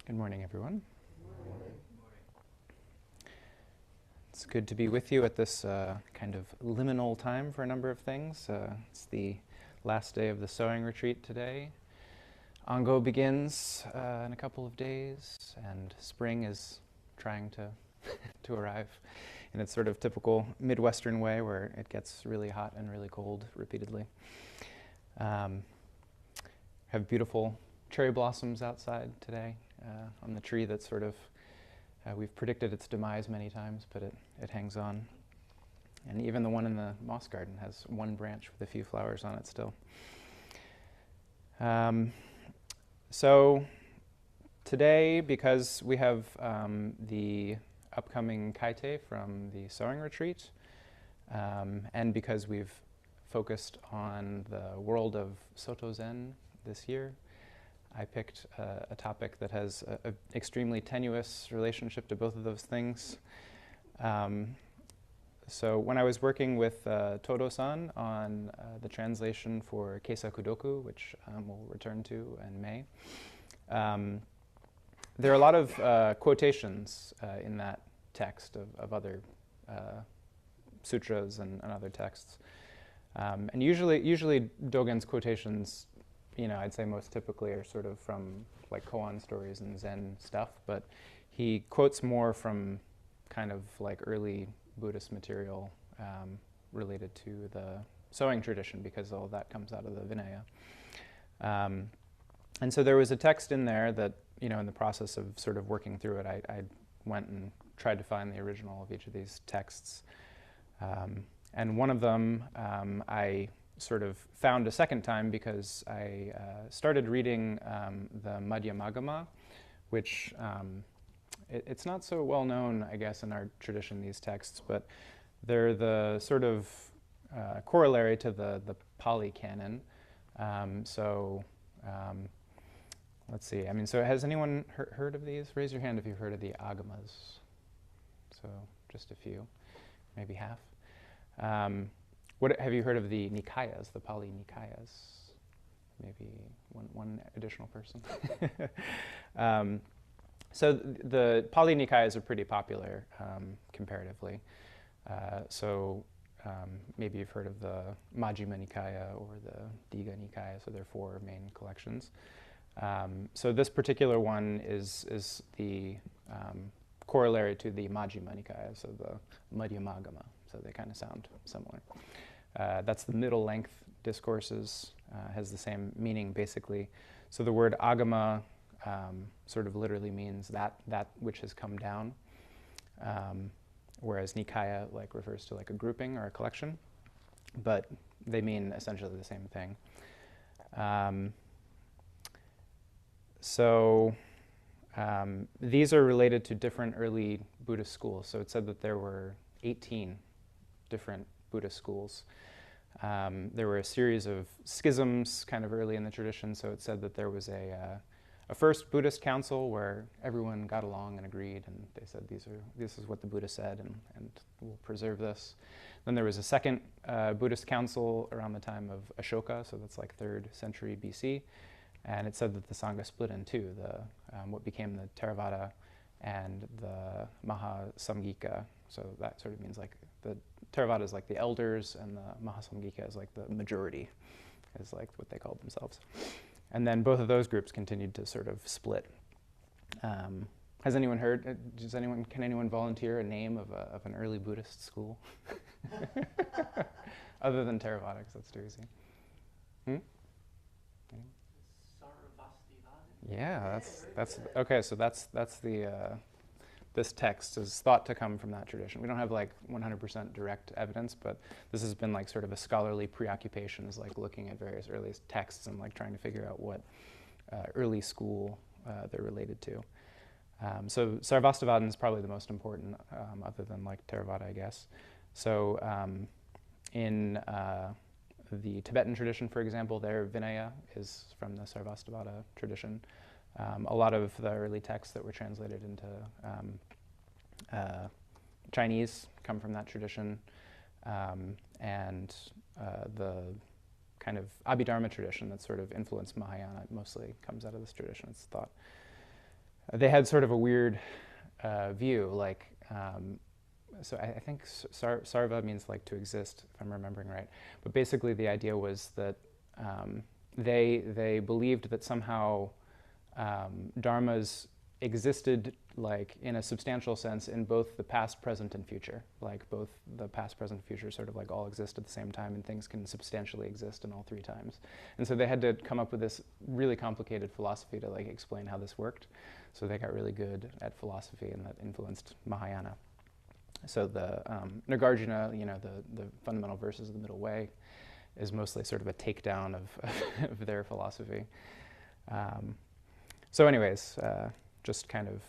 Good morning, everyone. It's good to be with you at this kind of liminal time for a number of things. It's the last day of the sewing retreat today. Ango begins in a couple of days, and spring is trying to to arrive in its sort of typical Midwestern way, where it gets really hot and really cold repeatedly. Have beautiful cherry blossoms outside today on the tree that's sort of, we've predicted its demise many times, but it hangs on. And even the one in the moss garden has one branch with a few flowers on it still. So today, because we have the upcoming kaite from the sewing retreat, and because we've focused on the world of Soto Zen this year, I picked a topic that has an extremely tenuous relationship to both of those things. So when I was working with Todo-san on the translation for Keisakudoku, which we'll return to in May, there are a lot of quotations in that text of other sutras and other texts. And usually Dogen's quotations, I'd say most typically are sort of from like koan stories and Zen stuff, but he quotes more from kind of like early Buddhist material related to the sewing tradition, because all of that comes out of the Vinaya. And so there was a text in there that, in the process of sort of working through it, I went and tried to find the original of each of these texts. And one of them I sort of found a second time because I started reading the Madhyama Agama, which it's not so well known, I guess, in our tradition, these texts, but they're the sort of corollary to the Pali canon. Let's see. So has anyone heard of these? Raise your hand if you've heard of the Agamas. So just a few, maybe half. What have you heard of the Nikayas, the Pali Nikayas? Maybe one additional person. So the Pali Nikayas are pretty popular comparatively. Maybe you've heard of the Madhyama Nikaya or the Digha Nikaya. So there are four main collections. So this particular one is the corollary to the Madhyama Nikaya, so the Madhyama Agama. So they kind of sound similar. That's the middle length discourses, has the same meaning basically. So the word agama sort of literally means that which has come down, whereas nikaya refers to like a grouping or a collection, but they mean essentially the same thing. These are related to different early Buddhist schools. So it said that there were 18 different Buddhist schools. There were a series of schisms kind of early in the tradition, so it said that there was a first Buddhist council where everyone got along and agreed, and they said this is what the Buddha said, and we'll preserve this. Then there was a second Buddhist council around the time of Ashoka, so that's like 3rd century BC, and it said that the Sangha split in two, what became the Theravada and the Mahasamgika. So that sort of means like the Theravada is like the elders, and the Mahasamgika is like the majority, is like what they called themselves. And then both of those groups continued to sort of split. Has anyone heard? Can anyone volunteer a name of an early Buddhist school, other than Theravada, because that's too easy? Yeah, that's okay. So that's the. This text is thought to come from that tradition. We don't have like 100% direct evidence, but this has been like sort of a scholarly preoccupation, is like looking at various early texts and like trying to figure out what early school they're related to. So Sarvastivadin is probably the most important, other than like Theravada, I guess. So in the Tibetan tradition, for example, their Vinaya is from the Sarvastivada tradition. A lot of the early texts that were translated into Chinese come from that tradition, and the kind of Abhidharma tradition that sort of influenced Mahayana mostly comes out of this tradition, it's thought. they had sort of a weird view, like, so I think sarva means like to exist, if I'm remembering right. But basically the idea was that they believed that somehow dharmas existed like in a substantial sense in both the past, present, and future. Like both the past, present, future sort of like all exist at the same time, and things can substantially exist in all three times. And so they had to come up with this really complicated philosophy to like explain how this worked. So they got really good at philosophy, and that influenced Mahayana. So the Nagarjuna, the fundamental verses of the middle way, is mostly sort of a takedown of their philosophy. So anyways, just kind of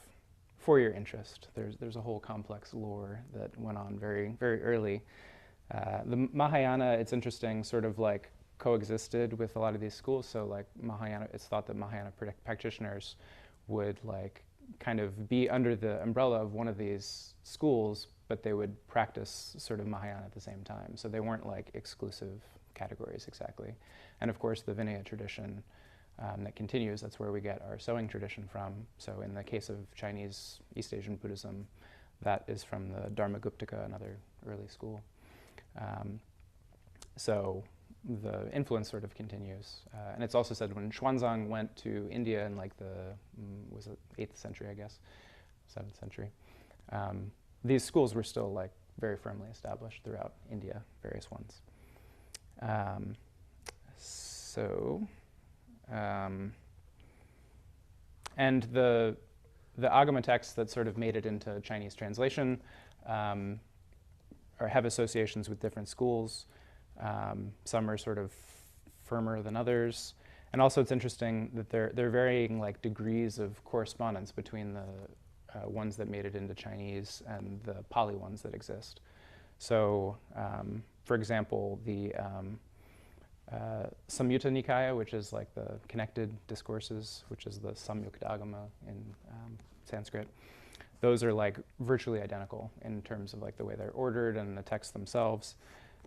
for your interest, there's a whole complex lore that went on very, very early. The Mahayana, it's interesting, sort of like coexisted with a lot of these schools. So like Mahayana, it's thought that Mahayana practitioners would like kind of be under the umbrella of one of these schools, but they would practice sort of Mahayana at the same time. So they weren't like exclusive categories exactly. And of course the Vinaya tradition that continues, that's where we get our sewing tradition from. So in the case of Chinese East Asian Buddhism, that is from the Dharmaguptaka, another early school. So the influence sort of continues. And it's also said when Xuanzang went to India in like the, was it 8th century, I guess, 7th century, these schools were still like very firmly established throughout India, various ones. And the Agama texts that sort of made it into Chinese translation or have associations with different schools. Some are sort of firmer than others. And also it's interesting that there are varying like degrees of correspondence between the ones that made it into Chinese and the Pali ones that exist. So, for example, the Samyutta Nikaya, which is like the connected discourses, which is the Samyukta Agama in Sanskrit, those are like virtually identical in terms of like the way they're ordered and the texts themselves.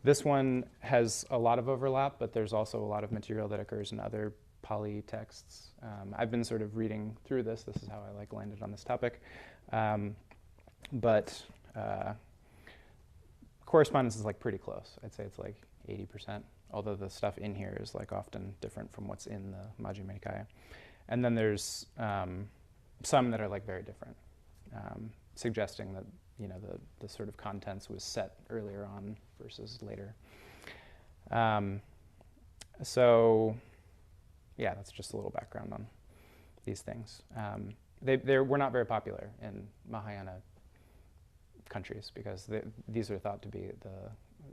This one has a lot of overlap, but there's also a lot of material that occurs in other Pali texts. I've been sort of reading through this. This is how I like landed on this topic. But correspondence is like pretty close. I'd say it's like 80%, although the stuff in here is like often different from what's in the Madhyama Nikaya. And then there's some that are like very different, suggesting that the sort of contents was set earlier on versus later. So yeah, that's just a little background on these things. They were not very popular in Mahayana countries because these are thought to be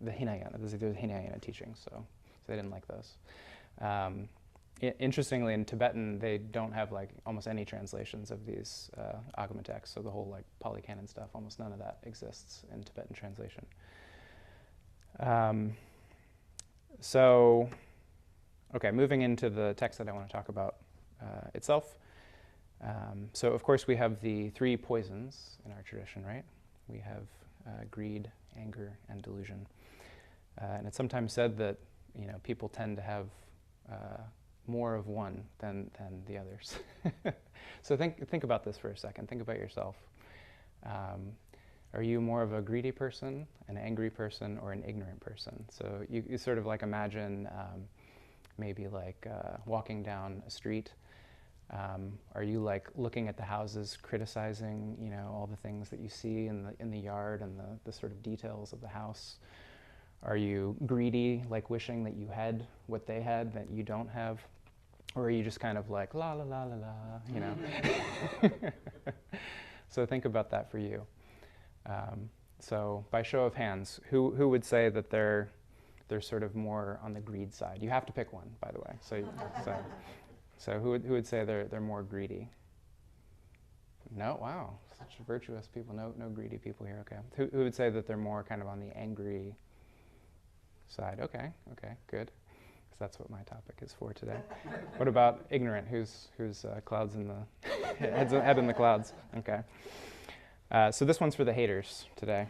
the Hinayana. These are the Hinayana teachings, so they didn't like those. Interestingly, in Tibetan, they don't have like almost any translations of these Agama texts, so the whole like Pali Canon stuff, almost none of that exists in Tibetan translation. So, okay, moving into the text that I want to talk about itself. So, of course, we have the three poisons in our tradition, right? We have greed, anger, and delusion. And it's sometimes said that people tend to have more of one than the others. So think about this for a second. Think about yourself. Are you more of a greedy person, an angry person, or an ignorant person? So you sort of like imagine maybe like walking down a street. Are you like looking at the houses, criticizing all the things that you see in the yard and the sort of details of the house? Are you greedy, like wishing that you had what they had that you don't have? Or are you just kind of like, la, la, la, la, la, So think about that for you. So by show of hands, who would say that they're sort of more on the greed side? You have to pick one, by the way. So who would say they're more greedy? No, wow, such virtuous people. No greedy people here. Okay. Who would say that they're more kind of on the angry side? Okay, good. Because that's what my topic is for today. What about ignorant? Who's clouds in the head in the clouds? Okay. So this one's for the haters today.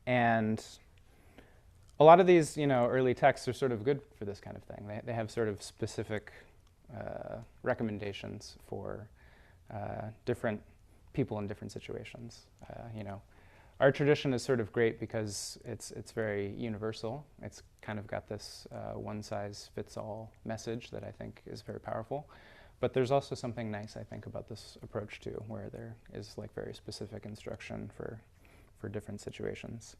And a lot of these, early texts are sort of good for this kind of thing. They have sort of specific recommendations for different people in different situations. Our tradition is sort of great because it's very universal. It's kind of got this one-size-fits-all message that I think is very powerful. But there's also something nice, I think, about this approach too, where there is like very specific instruction for different situations.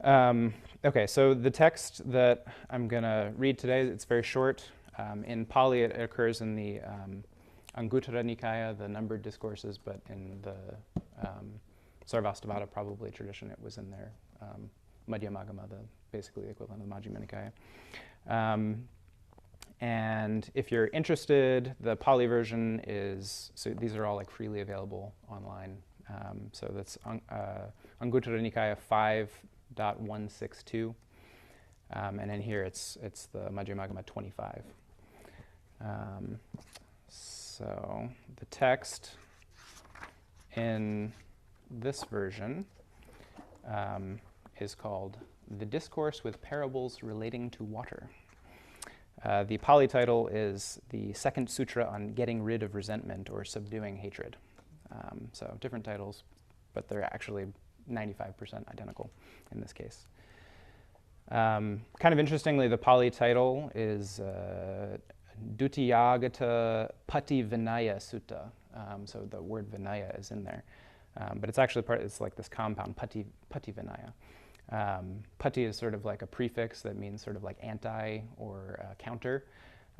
Okay, so the text that I'm going to read today, it's very short. In Pali, it occurs in the Anguttara Nikaya, the numbered discourses, but in the Sarvastivada probably tradition, it was in their Madhyama Agama, basically the equivalent of the Madhyama Nikaya. And if you're interested, the Pali version is, so these are all like freely available online. So that's Anguttara Nikaya 5.162. And in here it's the Madhyama Agama 25. So the text in this version is called The Discourse with Parables Relating to Water. The Pali title is the Second Sutta on Getting Rid of Resentment or Subduing Hatred. So different titles, but they're actually 95% identical in this case. Kind of interestingly, the Pali title is Dutiyagata Pati Vinaya Sutta. So the word Vinaya is in there. But it's actually it's like this compound, Pati Vinaya. Pati is sort of like a prefix that means sort of like anti or counter.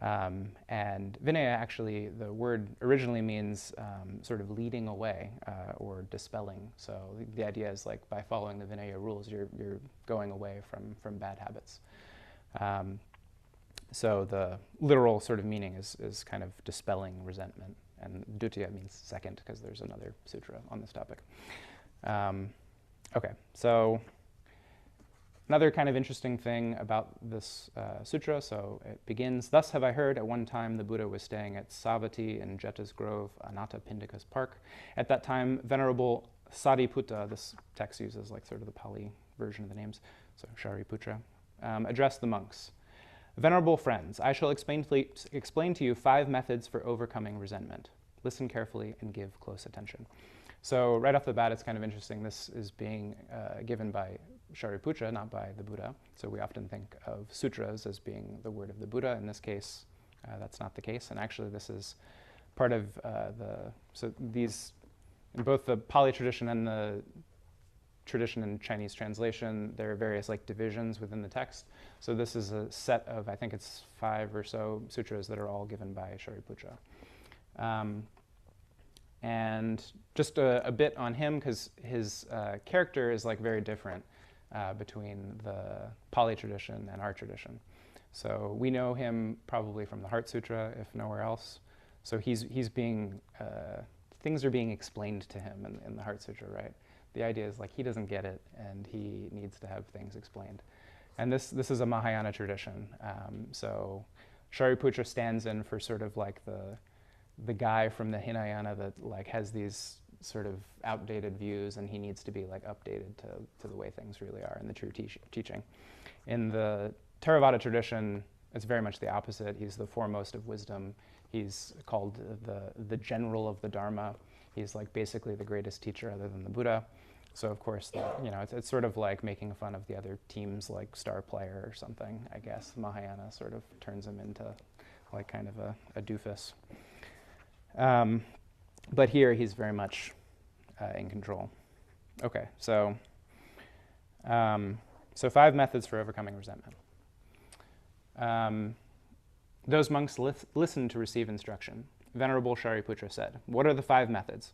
And Vinaya actually, the word originally means sort of leading away or dispelling. So the idea is like by following the Vinaya rules, you're going away from bad habits. So the literal sort of meaning is kind of dispelling resentment. And Dutiya means second because there's another sutra on this topic. Okay, so another kind of interesting thing about this sutra, so it begins, "Thus have I heard, at one time the Buddha was staying at Savatthi in Jeta's Grove, Anatta Pindika's park. At that time, Venerable Sariputta," this text uses like sort of the Pali version of the names, so Shariputra, addressed the monks. "Venerable friends, I shall explain to you 5 methods for overcoming resentment. Listen carefully and give close attention." So right off the bat, it's kind of interesting. This is being given by Shariputra, not by the Buddha. So we often think of sutras as being the word of the Buddha. In this case, that's not the case. And actually, this is part of so these, in both the Pali tradition and the tradition in Chinese translation, there are various like divisions within the text. So this is a set of, I think it's 5 or so sutras that are all given by Shariputra. And just a bit on him, because his character is like very different between the Pali tradition and our tradition. So we know him probably from the Heart Sutra, if nowhere else. So he's being, things are being explained to him in the Heart Sutra, right? The idea is like he doesn't get it and he needs to have things explained. And this is a Mahayana tradition. So Shariputra stands in for sort of like the guy from the Hinayana that like has these sort of outdated views and he needs to be like updated to the way things really are in the true teaching. In the Theravada tradition, it's very much the opposite. He's the foremost of wisdom. He's called the general of the Dharma. He's like basically the greatest teacher other than the Buddha. So of course, it's sort of like making fun of the other teams like star player or something, I guess. Mahayana sort of turns him into like kind of a doofus. But here he's very much in control. Okay, so 5 methods for overcoming resentment. Those monks listened to receive instruction. Venerable Shariputra said, "What are the 5 methods?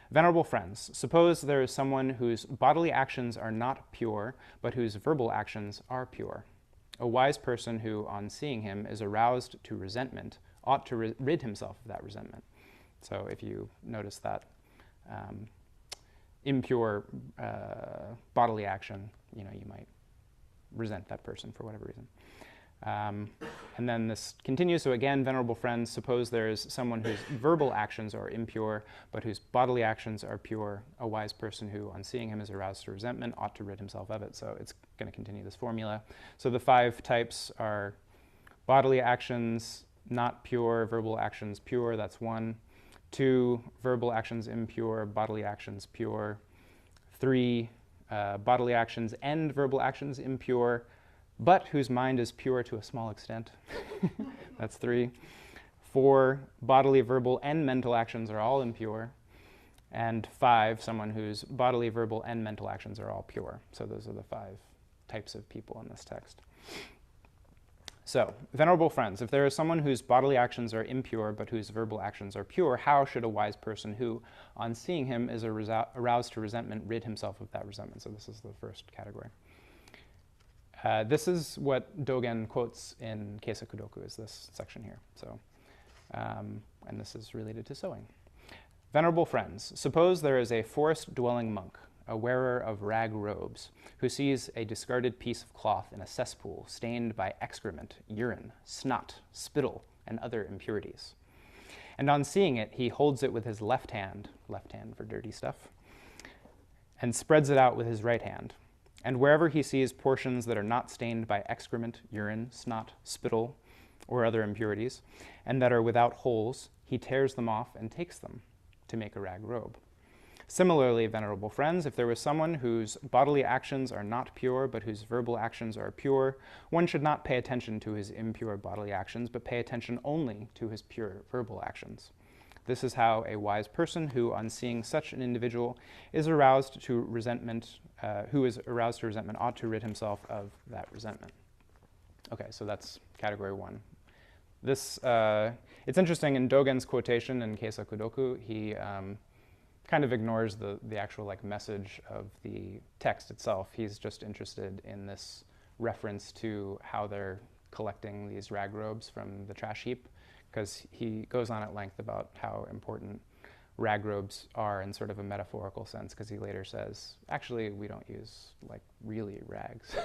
Venerable friends, suppose there is someone whose bodily actions are not pure, but whose verbal actions are pure. A wise person who, on seeing him, is aroused to resentment, ought to rid himself of that resentment." So if you notice that impure bodily action, you might resent that person for whatever reason. And then this continues. So again, venerable friends, suppose there is someone whose verbal actions are impure, but whose bodily actions are pure. A wise person who, on seeing him, is aroused to resentment, ought to rid himself of it. So it's going to continue this formula. So the 5 types are bodily actions not pure, verbal actions pure, that's 1. 2, verbal actions impure, bodily actions pure. 3, bodily actions and verbal actions impure, but whose mind is pure to a small extent. That's 3. 4, bodily, verbal, and mental actions are all impure. And 5, someone whose bodily, verbal, and mental actions are all pure. So those are the 5 types of people in this text. So, venerable friends, if there is someone whose bodily actions are impure but whose verbal actions are pure, how should a wise person who, on seeing him, is aroused to resentment, rid himself of that resentment? So this is the first category. This is what Dogen quotes in Keisa Kudoku, is this section here. So, and this is related to sewing. Venerable friends, suppose there is a forest-dwelling monk, a wearer of rag robes, who sees a discarded piece of cloth in a cesspool stained by excrement, urine, snot, spittle, and other impurities. And on seeing it, he holds it with his left hand for dirty stuff, and spreads it out with his right hand. And wherever he sees portions that are not stained by excrement, urine, snot, spittle, or other impurities, and that are without holes, he tears them off and takes them to make a rag robe. Similarly, venerable friends, if there was someone whose bodily actions are not pure, but whose verbal actions are pure, one should not pay attention to his impure bodily actions, but pay attention only to his pure verbal actions. This is how a wise person who, on seeing such an individual, is aroused to resentment, ought to rid himself of that resentment. Okay, so that's category 1. This, it's interesting, in Dogen's quotation in Keisa Kudoku, he kind of ignores the actual message of the text itself. He's just interested in this reference to how they're collecting these rag robes from the trash heap, because he goes on at length about how important rag robes are in sort of a metaphorical sense, because he later says, actually, we don't use really rags,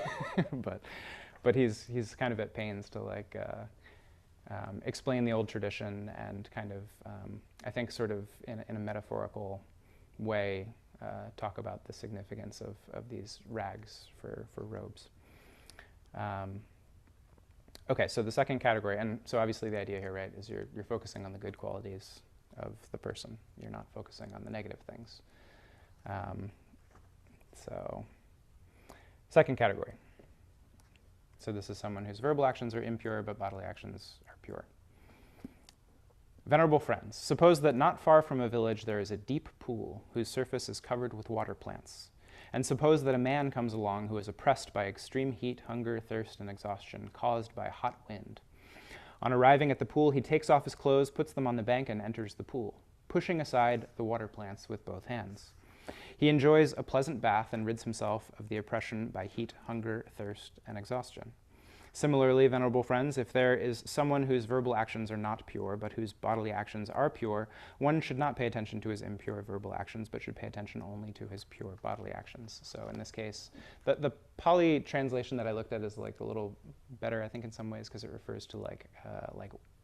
but he's kind of at pains to explain the old tradition and kind of, I think, sort of in a metaphorical way, talk about the significance of these rags for robes. Okay, so the second category, and so obviously the idea here, right, is you're focusing on the good qualities of the person. You're not focusing on the negative things. So, second category. So this is someone whose verbal actions are impure, but bodily actions are pure. Venerable friends, suppose that not far from a village there is a deep pool whose surface is covered with water plants. And suppose that a man comes along who is oppressed by extreme heat, hunger, thirst, and exhaustion caused by hot wind. On arriving at the pool, he takes off his clothes, puts them on the bank, and enters the pool, pushing aside the water plants with both hands. He enjoys a pleasant bath and rids himself of the oppression by heat, hunger, thirst, and exhaustion. Similarly, venerable friends, if there is someone whose verbal actions are not pure, but whose bodily actions are pure, one should not pay attention to his impure verbal actions, but should pay attention only to his pure bodily actions. So in this case, the Pali translation that I looked at is a little better, I think, in some ways, because it refers to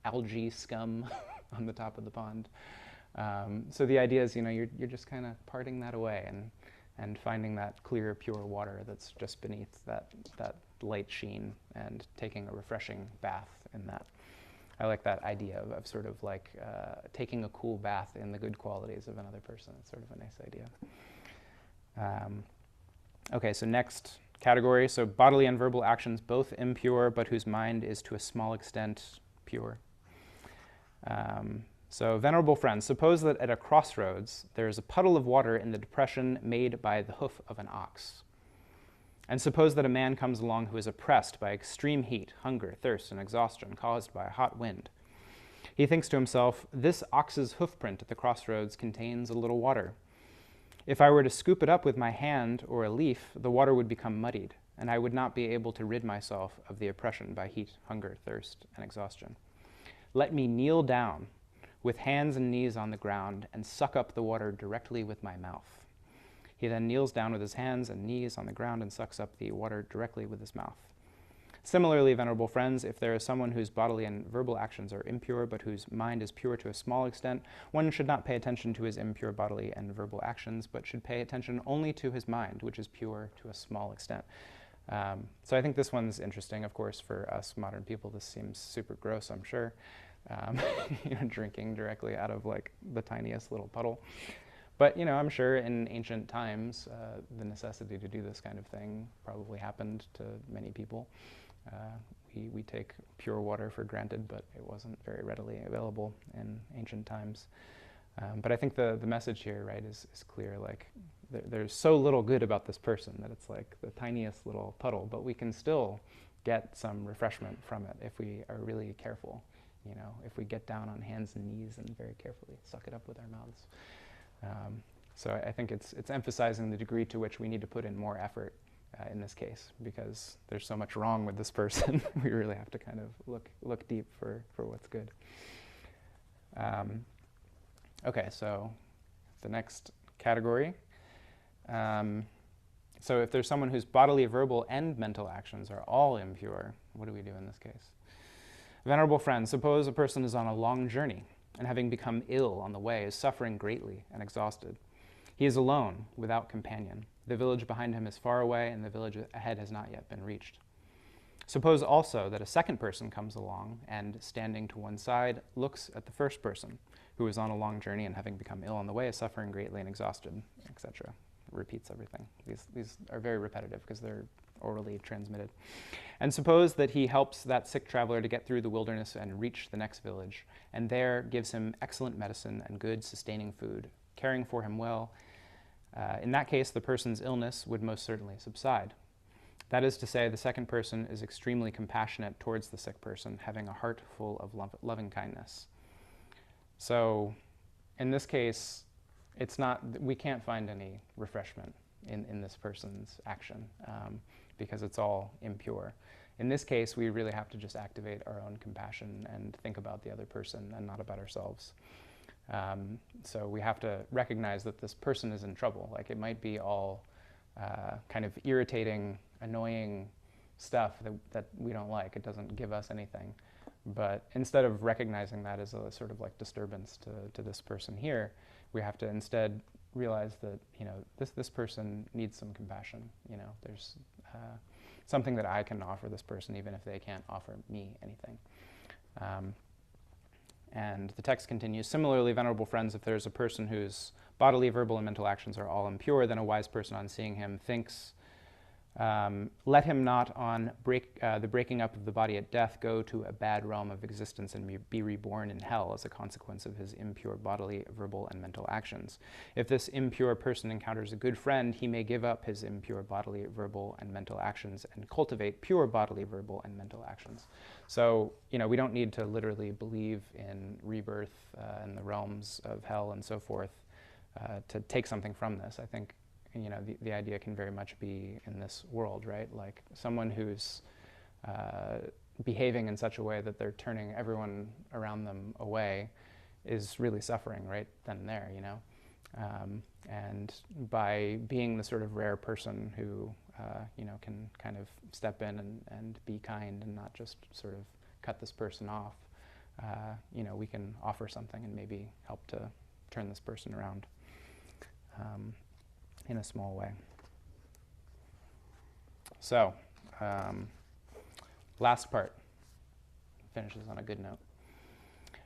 algae scum on the top of the pond. So the idea is, you're just kind of parting that away and finding that clear, pure water that's just beneath that light sheen and taking a refreshing bath in that. I like that idea of sort of taking a cool bath in the good qualities of another person. It's sort of a nice idea. Okay, so next category. So bodily and verbal actions both impure, but whose mind is to a small extent pure. So venerable friends, suppose that at a crossroads there is a puddle of water in the depression made by the hoof of an ox. And suppose that a man comes along who is oppressed by extreme heat, hunger, thirst, and exhaustion caused by a hot wind. He thinks to himself, this ox's hoofprint at the crossroads contains a little water. If I were to scoop it up with my hand or a leaf, the water would become muddied, and I would not be able to rid myself of the oppression by heat, hunger, thirst, and exhaustion. Let me kneel down with hands and knees on the ground and suck up the water directly with my mouth. He then kneels down with his hands and knees on the ground and sucks up the water directly with his mouth. Similarly, venerable friends, if there is someone whose bodily and verbal actions are impure, but whose mind is pure to a small extent, one should not pay attention to his impure bodily and verbal actions, but should pay attention only to his mind, which is pure to a small extent. So I think this one's interesting, of course, for us modern people. This seems super gross, I'm sure. drinking directly out of like the tiniest little puddle. But I'm sure in ancient times, the necessity to do this kind of thing probably happened to many people. We take pure water for granted, but it wasn't very readily available in ancient times. But I think the message here, right, is clear. Like, there's so little good about this person that it's like the tiniest little puddle, but we can still get some refreshment from it if we are really careful. If we get down on hands and knees and very carefully suck it up with our mouths. So I think it's emphasizing the degree to which we need to put in more effort in this case, because there's so much wrong with this person. We really have to kind of look deep for what's good. Okay, so the next category. So if there's someone whose bodily, verbal, and mental actions are all impure, what do we do in this case? Venerable friend, suppose a person is on a long journey and having become ill on the way is suffering greatly and exhausted. He is alone, without companion. The village behind him is far away and the village ahead has not yet been reached. Suppose also that a second person comes along and, standing to one side, looks at the first person, who is on a long journey and having become ill on the way is suffering greatly and exhausted, etc. Repeats everything. These are very repetitive because they're orally transmitted. And suppose that he helps that sick traveler to get through the wilderness and reach the next village, and there gives him excellent medicine and good sustaining food, caring for him well. In that case, the person's illness would most certainly subside. That is to say, the second person is extremely compassionate towards the sick person, having a heart full of loving kindness. So, in this case, we can't find any refreshment in this person's action because it's all impure. In this case, we really have to just activate our own compassion and think about the other person and not about ourselves. So we have to recognize that this person is in trouble. Like, it might be all kind of irritating, annoying stuff that we don't like. It doesn't give us anything. But instead of recognizing that as a sort of like disturbance to this person here, we have to instead realize that this person needs some compassion. There's something that I can offer this person, even if they can't offer me anything. And the text continues, similarly, venerable friends, if there's a person whose bodily, verbal, and mental actions are all impure, then a wise person on seeing him thinks, let him not on the breaking up of the body at death go to a bad realm of existence and be reborn in hell as a consequence of his impure bodily, verbal, and mental actions. If this impure person encounters a good friend, he may give up his impure bodily, verbal, and mental actions and cultivate pure bodily, verbal, and mental actions. So, we don't need to literally believe in rebirth and the realms of hell and so forth to take something from this. I think the idea can very much be in this world, right? Like, someone who's behaving in such a way that they're turning everyone around them away is really suffering right then and there, and by being the sort of rare person who, can kind of step in and be kind and not just sort of cut this person off, we can offer something and maybe help to turn this person around. In a small way. So, last part finishes on a good note.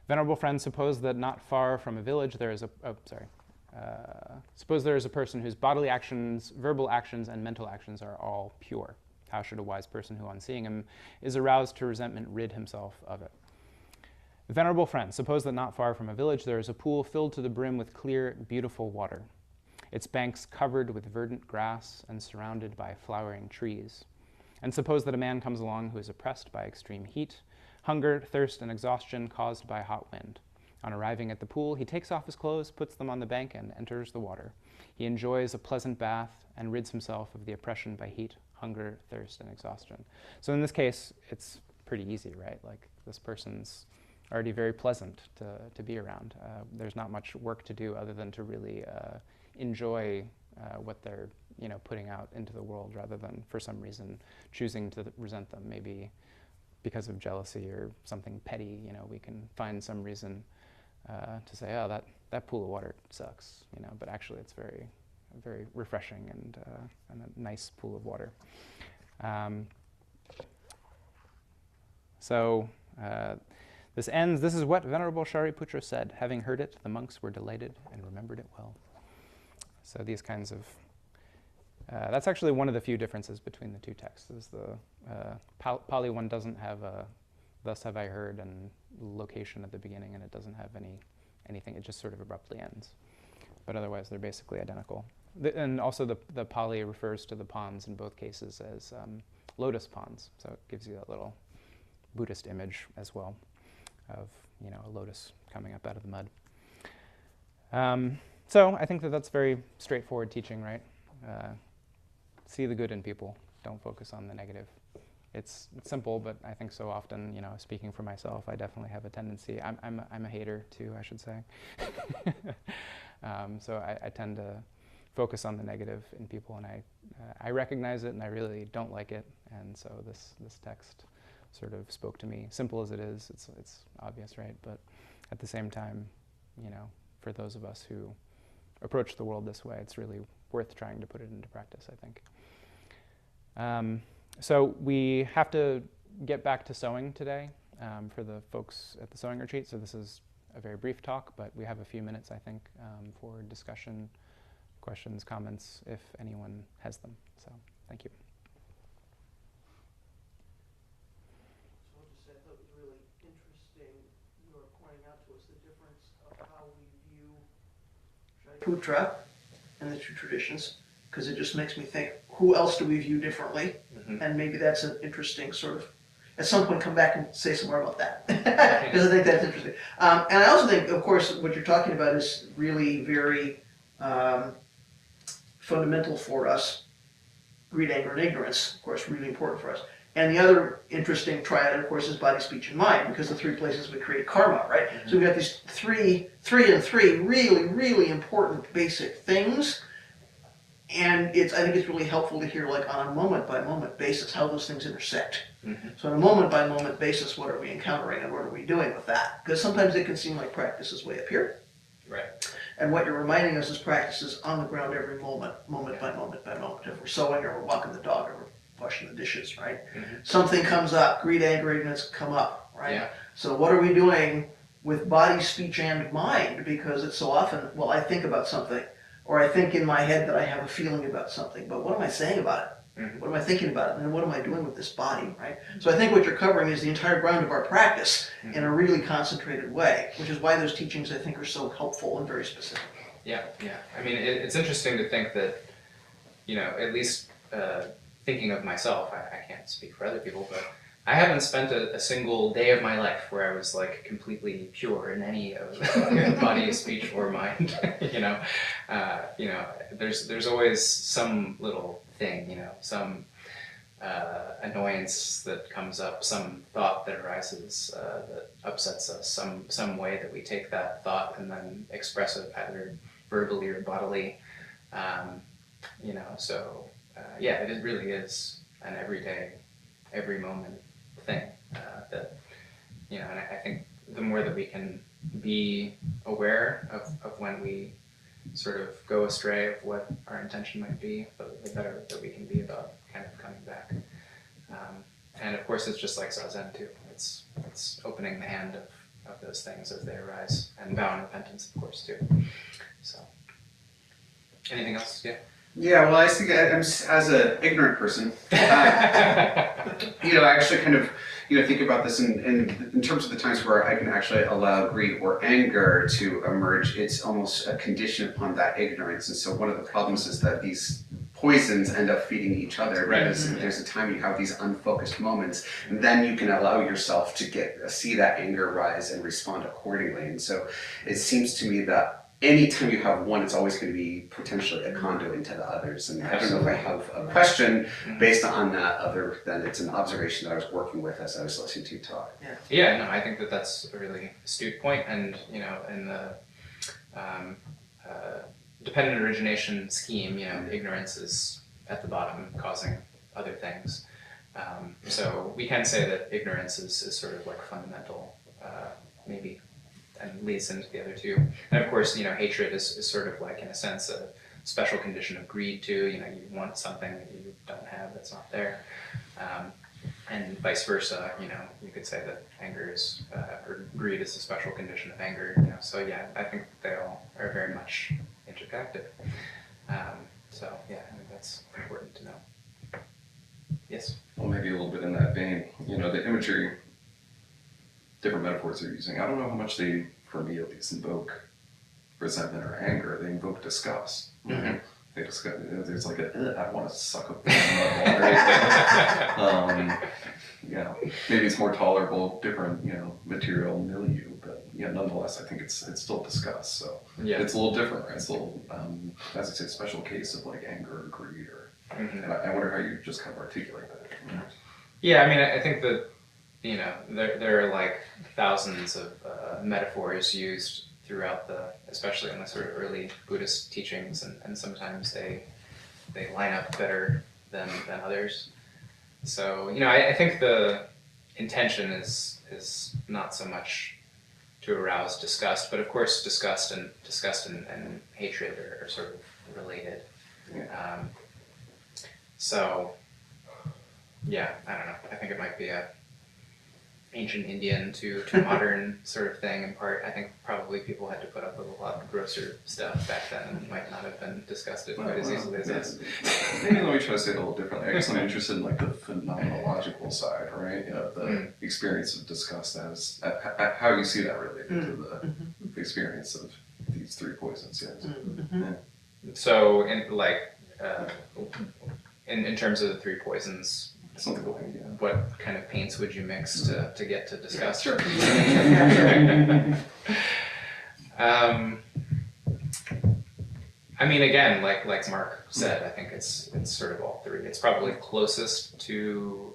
Venerable friends, suppose that not far from a village there is suppose there is a person whose bodily actions, verbal actions, and mental actions are all pure. How should a wise person who on seeing him is aroused to resentment rid himself of it? Venerable friends, suppose that not far from a village there is a pool filled to the brim with clear, beautiful water, its banks covered with verdant grass and surrounded by flowering trees. And suppose that a man comes along who is oppressed by extreme heat, hunger, thirst, and exhaustion caused by hot wind. On arriving at the pool, he takes off his clothes, puts them on the bank, and enters the water. He enjoys a pleasant bath and rids himself of the oppression by heat, hunger, thirst, and exhaustion. So in this case, it's pretty easy, right? Like, this person's already very pleasant to be around. There's not much work to do other than to really enjoy what they're putting out into the world, rather than for some reason choosing to resent them. Maybe because of jealousy or something petty, we can find some reason to say, oh, that pool of water sucks, but actually it's very, very refreshing and a nice pool of water. this ends, "This is what Venerable Shariputra said. Having heard it, the monks were delighted and remembered it well." So these kinds of, that's actually one of the few differences between the two texts, is the Pali one doesn't have a "thus have I heard" and location at the beginning, and it doesn't have anything, it just sort of abruptly ends. But otherwise, they're basically identical. And also the Pali refers to the ponds in both cases as lotus ponds, so it gives you that little Buddhist image as well of, a lotus coming up out of the mud. So I think that's very straightforward teaching, right? See the good in people. Don't focus on the negative. It's simple, but I think so often, speaking for myself, I definitely have a tendency. I'm a hater too, I should say. So I tend to focus on the negative in people, and I recognize it, and I really don't like it. And so this text sort of spoke to me. Simple as it is, it's obvious, right? But at the same time, for those of us who approach the world this way, it's really worth trying to put it into practice, I think. So we have to get back to sewing today for the folks at the sewing retreat. So this is a very brief talk, but we have a few minutes, I think, for discussion, questions, comments, if anyone has them. So thank you. So I'll just say I thought it was really interesting you were pointing out to us the difference of how we view Shariputra and the two traditions, because it just makes me think, who else do we view differently? Mm-hmm. And maybe that's an interesting sort of, at some point come back and say some more about that, because I think that's interesting. And I also think, of course, what you're talking about is really very fundamental for us. Greed, anger, and ignorance, of course, really important for us. And the other interesting triad, of course, is body, speech, and mind, because the three places we create karma, right? Mm-hmm. So we've got these three really, really important basic things. And I think it's really helpful to hear, like, on a moment-by-moment basis, how those things intersect. Mm-hmm. So on a moment-by-moment basis, what are we encountering and what are we doing with that? Because sometimes it can seem like practice is way up here. Right. And what you're reminding us is practice is on the ground every moment by moment. If we're sewing or we're walking the dog or we're washing the dishes, right? Mm-hmm. Something comes up, greed, anger, ignorance come up, right? Yeah. So what are we doing with body, speech, and mind? Because it's so often, well, I think about something, or I think in my head that I have a feeling about something, but what am I saying about it? Mm-hmm. What am I thinking about it? And then what am I doing with this body, right? So I think what you're covering is the entire ground of our practice in a really concentrated way, which is why those teachings, I think, are so helpful and very specific. Yeah. I mean, it's interesting to think that, at least thinking of myself, I can't speak for other people, but I haven't spent a single day of my life where I was like completely pure in any of body, speech, or mind. There's always some little thing, some annoyance that comes up, some thought that arises that upsets us, some way that we take that thought and then express it either verbally or bodily. It really is an everyday, every moment thing that, and I think the more that we can be aware of when we sort of go astray of what our intention might be, the better that we can be about kind of coming back. And of course, it's just like Zazen too. It's opening the hand of those things as they arise, and vow and repentance, of course, too. So, anything else? Yeah. Yeah, well, I think as an ignorant person, I actually kind of, think about this in terms of the times where I can actually allow greed or anger to emerge. It's almost a condition upon that ignorance. And so one of the problems is that these poisons end up feeding each other, right? Because there's a time you have these unfocused moments, and then you can allow yourself to see that anger rise and respond accordingly. And so it seems to me that anytime you have one, it's always going to be potentially a conduit into the others. And I don't know if I have a question based on that other than it's an observation that I was working with as I was listening to you talk. Yeah, I think that's a really astute point. And, in the dependent origination scheme, ignorance is at the bottom causing other things. So we can say that ignorance is sort of like fundamental, maybe, and leads into the other two. And of course, hatred is sort of like, in a sense, a special condition of greed too. You want something that you don't have, that's not there. and vice versa, you could say that anger is, or greed is a special condition of anger, so yeah, I think they all are very much interconnected. So yeah, I think that's important to know. Yes? Well, maybe a little bit in that vein, the imagery, different metaphors they're using, I don't know how much they, for me at least, invoke resentment or anger. They invoke disgust. Mm-hmm. They discuss, there's like I want to suck up maybe it's more tolerable, different, material milieu, but nonetheless, I think it's still disgust. So Yeah. it's a little different, right? It's a little, as I say, special case of like anger or greed, or Mm-hmm. and I wonder how you just kind of articulate that. Yeah, I mean, I think that, there are like thousands of metaphors used throughout especially in the sort of early Buddhist teachings, and sometimes they line up better than others. So, I think the intention is not so much to arouse disgust, but of course disgust and hatred are sort of related. So, yeah, I don't know. I think it might be a ancient Indian to modern sort of thing in part. I think probably people had to put up with a lot grosser stuff back then and might not have been disgusted quite as easily as us. Maybe let me try to say it a little differently. I guess I'm interested in like the phenomenological side, right? The experience of disgust as how you see that related to the experience of these three poisons. Yes. Yeah. So, in terms of the three poisons, Something like what kind of paints would you mix to get to disgust? Sure. I mean, again, like Mark said, I think it's sort of all three. It's probably closest to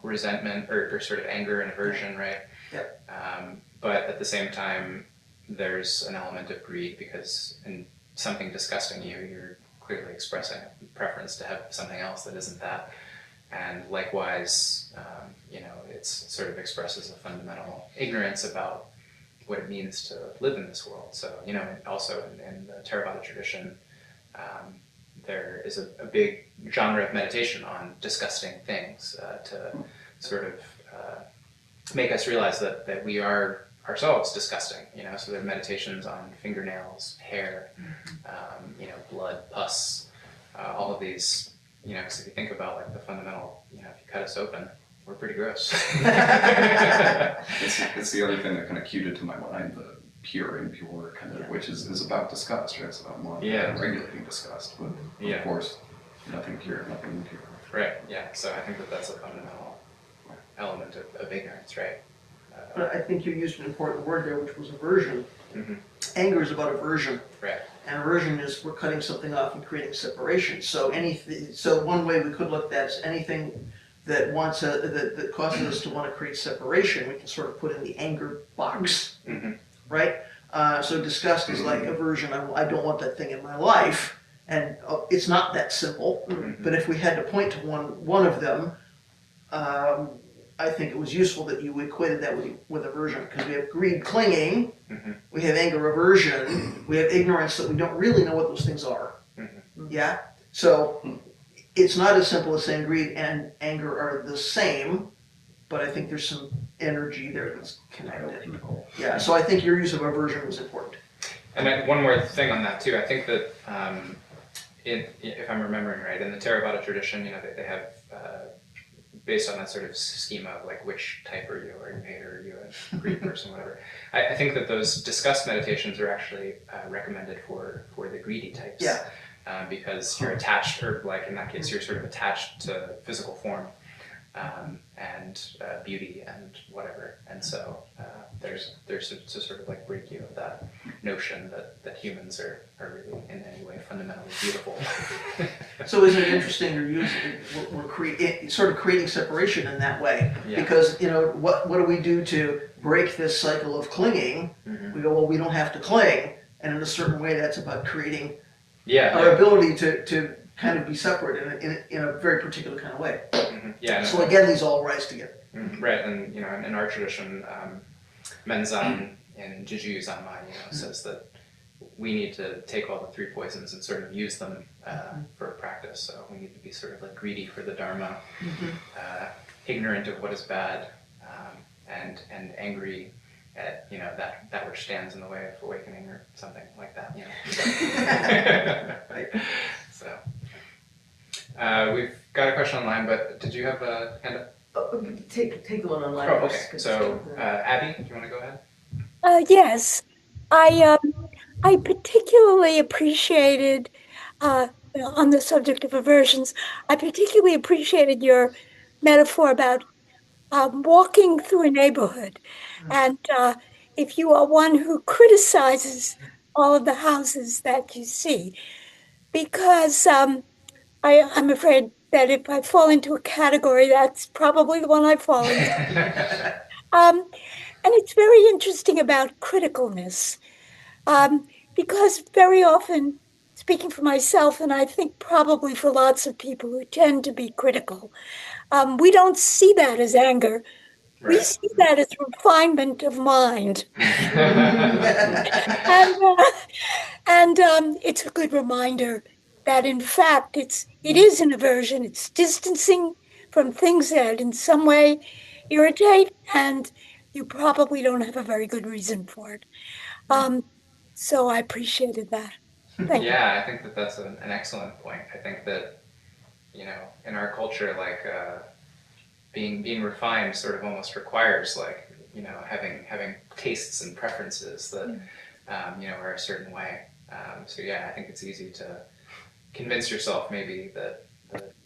resentment or sort of anger and aversion, right? Yep. But at the same time, there's an element of greed, because in something disgusting you're clearly expressing a preference to have something else that isn't that. And likewise, it sort of expresses a fundamental ignorance about what it means to live in this world. So, also in the Theravada tradition, there is a big genre of meditation on disgusting things to sort of make us realize that we are ourselves disgusting. So there are meditations on fingernails, hair, blood, pus, all of these. Because if you think about like the fundamental, if you cut us open, we're pretty gross. It's the other thing that kind of cued it to my mind, the pure, impure kind of, which is about disgust, right? It's about regulating disgust, but of course, nothing pure, nothing impure. Right. Yeah. So I think that's a fundamental element of ignorance, right? But I think you used an important word there, which was aversion. Mm-hmm. Anger is about aversion. Right. And aversion is we're cutting something off and creating separation. So one way we could look at that is anything that that causes us to want to create separation, we can sort of put in the anger box, right? So disgust is like aversion. I don't want that thing in my life, and it's not that simple. But if we had to point to one of them, I think it was useful that you equated that with aversion, because we have greed, clinging, we have anger, aversion, we have ignorance that we don't really know what those things are. Yeah? So it's not as simple as saying greed and anger are the same, but I think there's some energy there that's connected. Yeah, so I think your use of aversion was important. And one more thing on that too. I think that if I'm remembering right, in the Theravada tradition, they have based on that sort of schema of like which type are you a hater, are you a greed person, whatever. I think that those disgust meditations are actually recommended for the greedy types. Yeah. Because you're attached, or like in that case, you're sort of attached to physical form and beauty and whatever. And so there's to sort of like break you of that notion that humans are really in any way fundamentally beautiful. So isn't it interesting we're sort of creating separation in that way? Yeah. Because, what do we do to break this cycle of clinging? We go, well, we don't have to cling. And in a certain way, that's about creating our ability to kind of be separate in a very particular kind of way. So again, these all rise together. Right, and in our tradition, Menzan in Juju Zanmai, says that we need to take all the three poisons and sort of use them for practice. So we need to be sort of like greedy for the Dharma, ignorant of what is bad, and angry at that which stands in the way of awakening or something like that. So we've got a question online, but did you have a hand up? Take the one online. Oh, okay. So Abby, do you want to go ahead? Yes, I particularly appreciated on the subject of aversions. I particularly appreciated your metaphor about walking through a neighborhood, and if you are one who criticizes all of the houses that you see, because I'm afraid that if I fall into a category, that's probably the one I fall into. And it's very interesting about criticalness, because very often, speaking for myself, and I think probably for lots of people who tend to be critical, we don't see that as anger. We Right. see that as refinement of mind. And it's a good reminder that in fact it is an aversion. It's distancing from things that in some way irritate, and you probably don't have a very good reason for it. So I appreciated that. Thank you. Yeah, I think that that's an excellent point. I think that, in our culture, like being refined sort of almost requires having tastes and preferences that are a certain way. So yeah, I think it's easy to convince yourself maybe that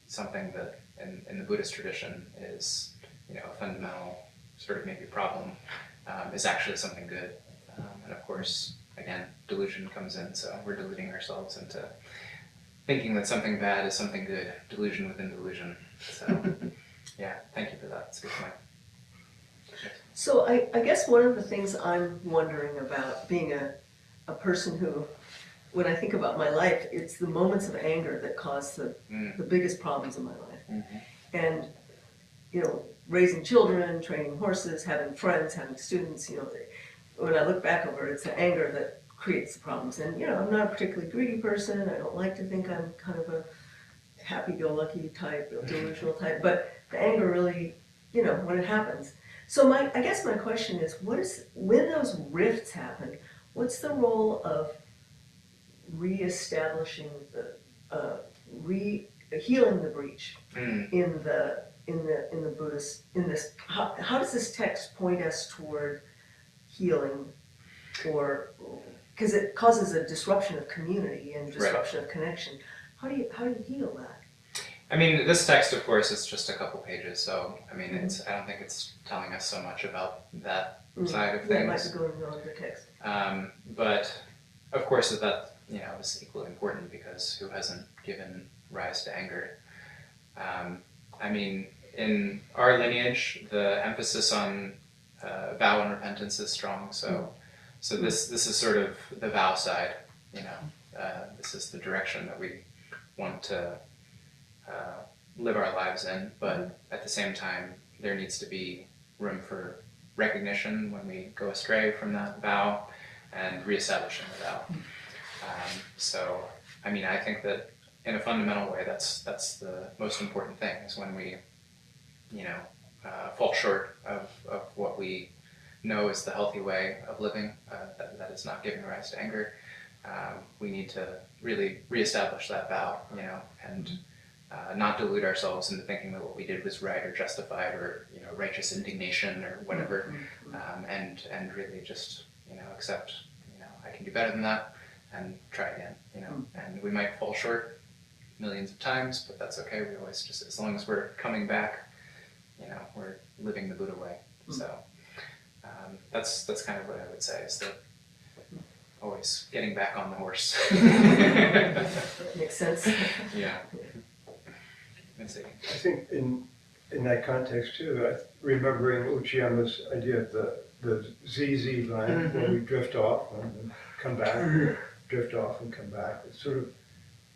something that in the Buddhist tradition is a fundamental sort of maybe problem is actually something good. And of course, again, delusion comes in, so we're deluding ourselves into thinking that something bad is something good. Delusion within delusion. So yeah, thank you for that. It's a good point. So I guess one of the things I'm wondering about being a person who, when I think about my life, it's the moments of anger that cause the biggest problems in my life. Mm-hmm. And, raising children, training horses, having friends, having students, when I look back over it, it's the anger that creates the problems. And, I'm not a particularly greedy person. I don't like to think I'm kind of a happy-go-lucky type, delusional type, but the anger really, when it happens. So I guess my question is, when those rifts happen, what's the role of reestablishing healing the breach in the Buddhist, how does this text point us toward healing, or because it causes a disruption of community and disruption of connection? How do you heal that? I mean, this text, of course, is just a couple pages, so I mean, I don't think it's telling us so much about that side of things. Yeah, it might be going on the text. But of course, that is equally important, because who hasn't given rise to anger? I mean, in our lineage, the emphasis on vow and repentance is strong. So this is sort of the vow side. This is the direction that we want to live our lives in. But at the same time, there needs to be room for recognition when we go astray from that vow, and reestablishing the vow. So, I mean, I think that in a fundamental way, that's the most important thing, is when we, fall short of what we know is the healthy way of living, that is not giving rise to anger. We need to really reestablish that vow, and not delude ourselves into thinking that what we did was right or justified, or righteous indignation or whatever, and really just accept I can do better than that, and try again. And we might fall short millions of times, but that's okay. We always just, as long as we're coming back, we're living the Buddha way. So that's kind of what I would say, is that always getting back on the horse. That makes sense. Yeah. I think in that context too, remembering Uchiyama's idea of the ZZ line, where we drift off and then come back, drift off and come back. It's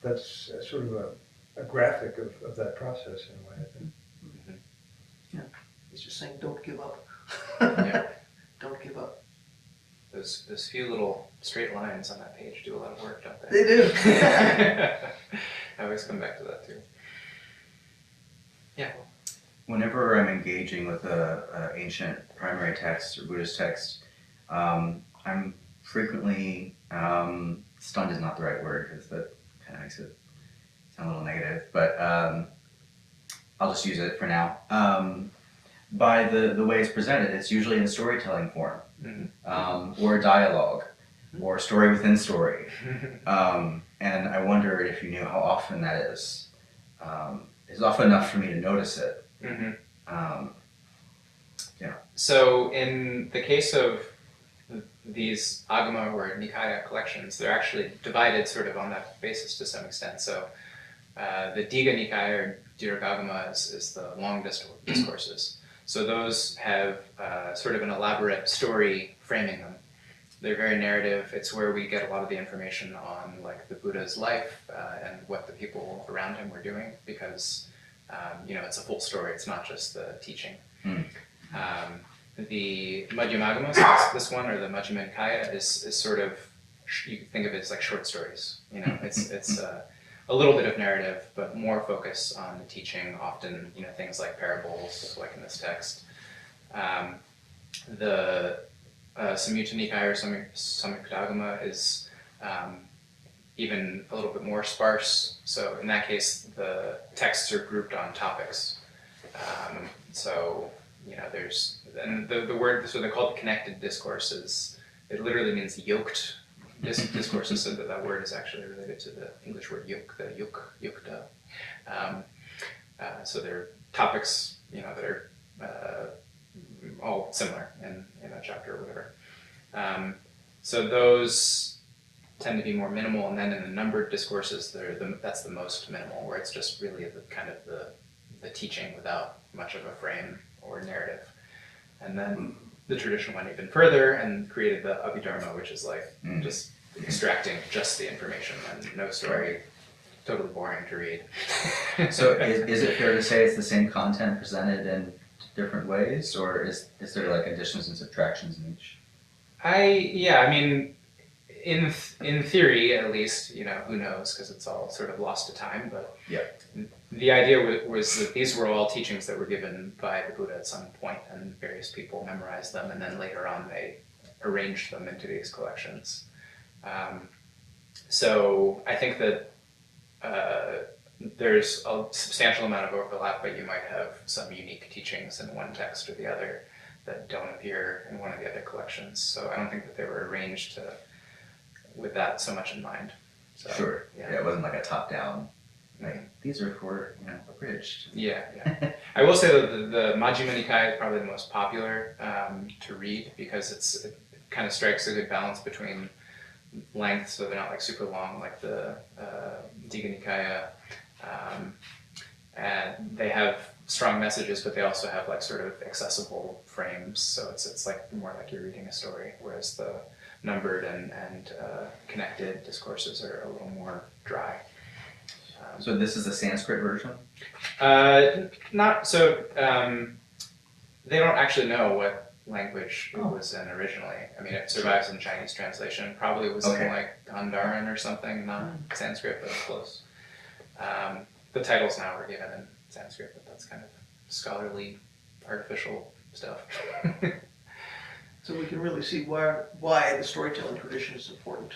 that's sort of a graphic of that process in a way, I think. Yeah, he's just saying, don't give up. Yeah. Don't give up. Those few little straight lines on that page do a lot of work, don't They they? do. I always come back to that too. Yeah. whenever I'm engaging with a ancient primary text or Buddhist text, I'm frequently stunned is not the right word because that kind of makes it sound a little negative, but I'll just use it for now. By the way it's presented, it's usually in storytelling form, or dialogue, or story within story. And I wondered if you knew how often that is. It's often enough for me to notice it. Yeah. So in the case of these Agama or Nikaya collections, they're actually divided sort of on that basis to some extent. So the Digha Nikaya or Dirghagama is the long discourses. So those have sort of an elaborate story framing them. They're very narrative. It's where we get a lot of the information on like the Buddha's life and what the people around him were doing, because it's a full story. It's not just the teaching. The Madhyama Agama, so this one, or the Madhyama Nikaya, is sort of, you can think of it as like short stories. It's a little bit of narrative, but more focus on the teaching. Often, things like parables, like in this text. The Samyutta Nikaya or Samyutta Agama is even a little bit more sparse. So in that case, the texts are grouped on topics. There's, and the word, so they're called connected discourses. It literally means yoked discourses, so that word is actually related to the English word yoke, the yukta. So they're topics, that are all similar in a chapter or whatever. So those tend to be more minimal, and then in the numbered discourses, that's the most minimal, where it's just really the teaching without much of a frame or narrative. And then the tradition went even further and created the Abhidharma, which is like just extracting just the information and no story, totally boring to read. So is it fair to say it's the same content presented in different ways, or is there like additions and subtractions in each? In theory, at least, who knows, because it's all sort of lost to time, but yeah. The idea was that these were all teachings that were given by the Buddha at some point, and various people memorized them, and then later on they arranged them into these collections. So I think that there's a substantial amount of overlap, but you might have some unique teachings in one text or the other that don't appear in one of the other collections. So I don't think that they were arranged with that so much in mind. So, sure. Yeah, it wasn't like a top-down. Like, these are for abridged. Yeah. I will say that the Madhyama Nikaya is probably the most popular to read, because it kind of strikes a good balance between length, so they're not like super long like the Digha Nikaya, and they have strong messages, but they also have like sort of accessible frames, so it's like more like you're reading a story, whereas the numbered and connected discourses are a little more dry. So this is the Sanskrit version? Not so. They don't actually know what language it was in originally. I mean, it survives in Chinese translation. Probably it was in like Gandharan or something, not Sanskrit, but close. The titles now are given in Sanskrit, but that's kind of scholarly, artificial stuff. So we can really see why the storytelling tradition is important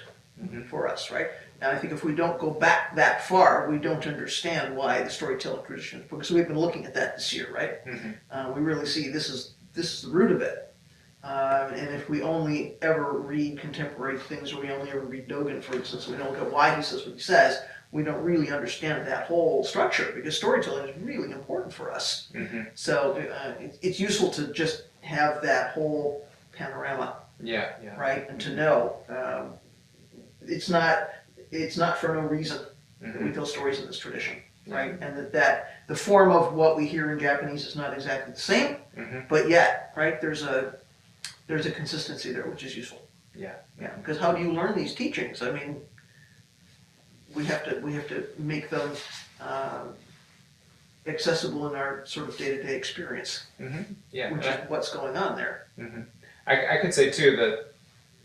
for us, right? And I think if we don't go back that far, we don't understand why the storytelling tradition is important. So we've been looking at that this year, right? We really see this is the root of it. And if we only ever read contemporary things, or we only ever read Dogen, for instance, and we don't look at why he says what he says, we don't really understand that whole structure, because storytelling is really important for us. So it's useful to just have that whole panorama, right? And to know it's not for no reason that we tell stories in this tradition, right? And that the form of what we hear in Japanese is not exactly the same, but yet, right, there's a consistency there, which is useful. Yeah. Because how do you learn these teachings? I mean, we have to make them accessible in our sort of day-to-day experience, which is what's going on there. I could say too that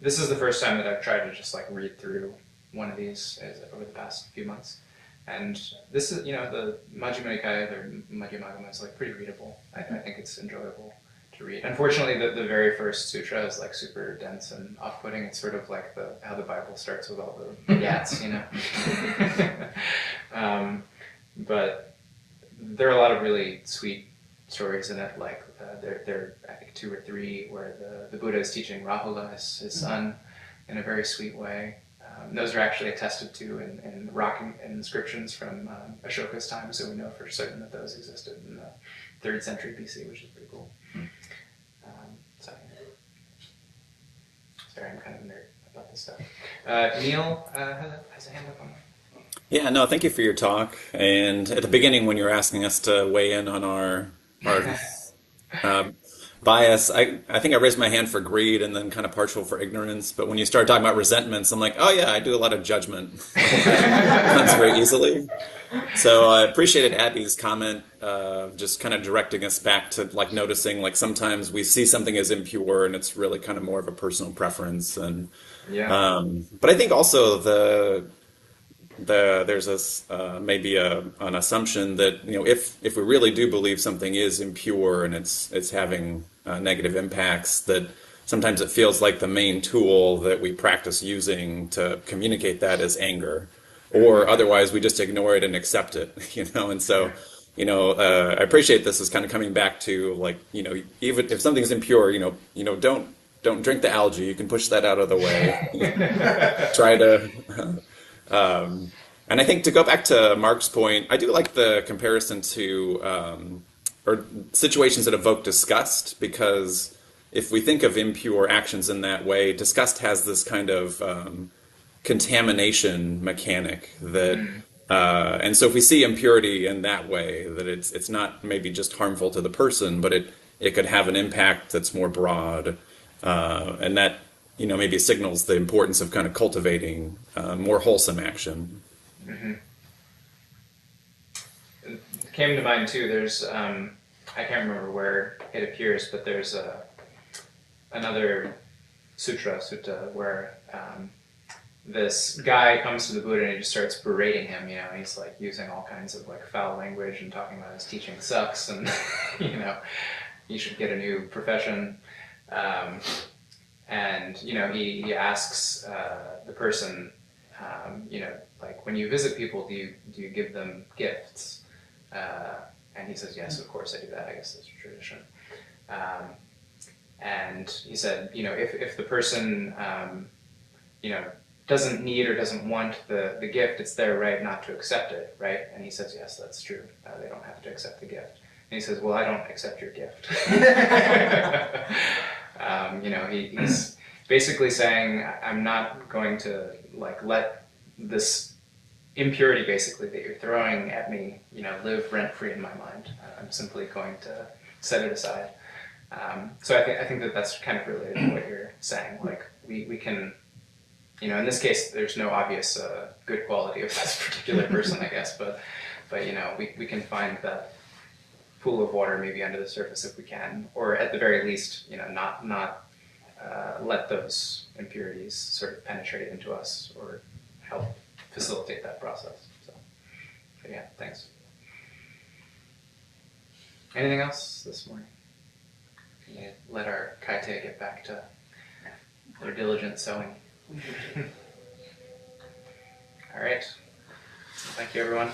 this is the first time that I've tried to just like read through one of these over the past few months, And this is, the Madhyama Nikaya, or Madhyama Agama, is like pretty readable. I think it's enjoyable to read. Unfortunately, the very first sutra is like super dense and off-putting. It's sort of like how the Bible starts with all the yats, but there are a lot of really sweet stories in it. Like there are I think 2 or 3 where the Buddha is teaching Rahula, his son, in a very sweet way. Those are actually attested to in rock inscriptions from Ashoka's time, so we know for certain that those existed in the 3rd century BC, which is pretty cool. Sorry, I'm kind of a nerd about this stuff. Neil has a hand up on that. Yeah, no, thank you for your talk. And at the beginning, when you were asking us to weigh in on our bias, I think I raised my hand for greed and then kind of partial for ignorance. But when you started talking about resentments, I'm like, oh yeah, I do a lot of judgment. Comes very easily. So I appreciated Abby's comment, just kind of directing us back to like noticing like sometimes we see something as impure and it's really kind of more of a personal preference. And but I think also there's this maybe an assumption that if we really do believe something is impure and it's having negative impacts, that sometimes it feels like the main tool that we practice using to communicate that is anger, or otherwise we just ignore it and accept it, And so, I appreciate this is kind of coming back to like, even if something's impure, don't drink the algae. You can push that out of the way. Try to. And I think to go back to Mark's point, I do like the comparison to or situations that evoke disgust, because if we think of impure actions in that way, disgust has this kind of contamination mechanic that, and so if we see impurity in that way, that it's not maybe just harmful to the person, but it could have an impact that's more broad, and that maybe signals the importance of kind of cultivating more wholesome action. Mm-hmm. It came to mind too. There's I can't remember where it appears, but there's another sutta where this guy comes to the Buddha and he just starts berating him. He's like using all kinds of like foul language and talking about his teaching sucks, and you should get a new profession. And he asks the person, like when you visit people, do you give them gifts? And he says, yes, of course I do that. I guess that's a tradition. And he said, if the person, doesn't need or doesn't want the gift, it's their right not to accept it, right? And he says, yes, that's true. They don't have to accept the gift. And he says, well, I don't accept your gift. He's basically saying, I'm not going to like let this impurity basically that you're throwing at me, live rent-free in my mind. I'm simply going to set it aside. So I think that's kind of related to what you're saying. Like we can, in this case, there's no obvious good quality of this particular person, I guess, but we can find that pool of water maybe under the surface if we can, or at the very least, not let those impurities sort of penetrate into us or help facilitate that process. So yeah, thanks. Anything else this morning? Can you let our kaite get back to their diligent sewing? All right. Thank you, everyone.